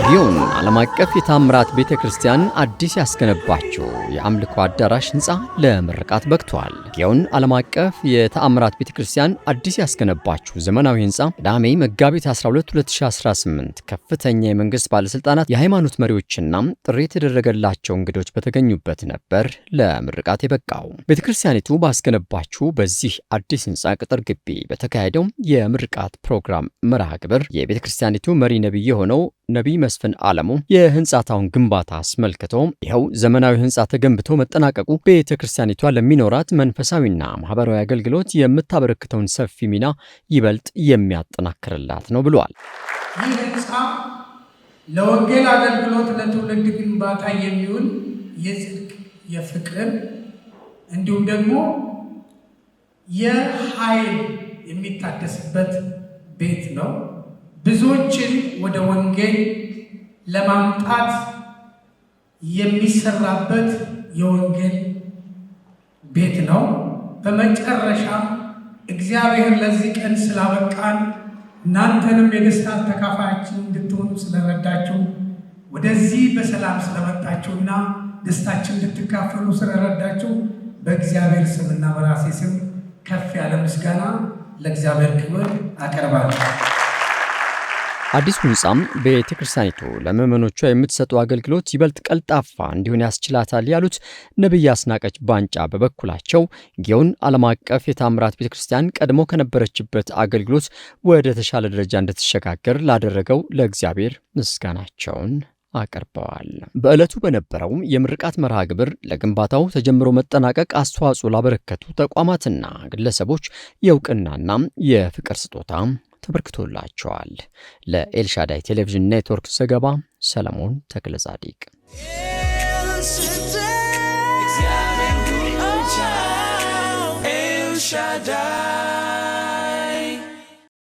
ጊዮን ዓለም አቀፍ የታምራት ቤተክርስቲያን አዲስ ያስገነባቸው የአምልኮ አዳራሽ ህንፃ ለምርቃት በቅቷል። ጊዮን ዓለም አቀፍ የታምራት ቤተክርስቲያን አዲስ ያስገነባቸው ዘመናዊ ህንፃ ቅዳሜ መጋቢት 12 2018 ከፍተኛ የመንግስት ባለስልጣናት፣ የሃይማኖት መሪዎችና ጥሪ የተደረገላቸው እንግዶች በተገኙበት ነበር ለምርቃት የበቃው። ቤተክርስቲያኒቱ ባስገነባቸው በዚህ አዲስ ህንፃ ቅጥር ግቢ በተካሄደው የምርቃት ፕሮግራም መርሃ ግብር የቤተክርስቲያኒቱ መሪ ነብይ የሆነው ነቢይ መስፍን ዓለሙ የህንጻታውን ግንባታ አስመልክቶ ይኸው ዘመናዊ ህንጻ ተገንብቶ መጠናቀቁ ቤተክርስቲያኒቷ ለሚኖራት መንፈሳዊና ማህበራዊ አገልግሎት የምታበረክተውን ሰፊ ሚና ይበልጥ የሚያጠናክርላት ነው ብሏል። ይህ ህንጻ ለወንጌል አገልግሎት፣ ለትውልድ ግንባታ የሚውል የጽድቅ፣ የፍቅር እንዲሁም ደግሞ የኃይል የሚታደስበት ቤት ነው። ብዙዎችን ወደ ወንጌል ለማምጣት የሚሰራበት የወንጌል ቤት ነው። በመጨረሻ እግዚአብሔር ለዚህ ቀን ስላበቃን እናንተንም የደስታ ተካፋያችን እንድትሆኑ ስለረዳችሁ፣ ወደዚህ በሰላም ስለመጣችሁና ደስታችን እንድትካፈሉ ስለረዳችሁ በእግዚአብሔር ስምና በራሴ ስም ከፍ ያለ ምስጋና ለእግዚአብሔር ክብር አቀርባለሁ። አዲሱ ህንጻም ቤተክርስቲያኒቱ ለምዕመኖቿ የምትሰጠው አገልግሎት ይበልጥ ቀልጣፋ እንዲሆን ያስችላታል ያሉት ነብይ አስናቀች ባንጫ በበኩላቸው ጊዮን ዓለም አቀፍ የታምራት ቤተክርስቲያን ቀድሞ ከነበረችበት አገልግሎት ወደ ተሻለ ደረጃ እንድትሸጋገር ላደረገው ለእግዚአብሔር ምስጋናቸውን አቀርበዋል። በዕለቱ በነበረው የምርቃት መርሃ ግብር ለግንባታው ተጀምሮ መጠናቀቅ አስተዋጽኦ ላበረከቱ ተቋማትና ግለሰቦች የእውቅናና የፍቅር ስጦታ ተበርክቶላቸዋል። ለኤልሻዳይ ቴሌቪዥን ኔትወርክ ዘገባ ሰለሞን ተክለጻዲቅ። ኤልሻዳይ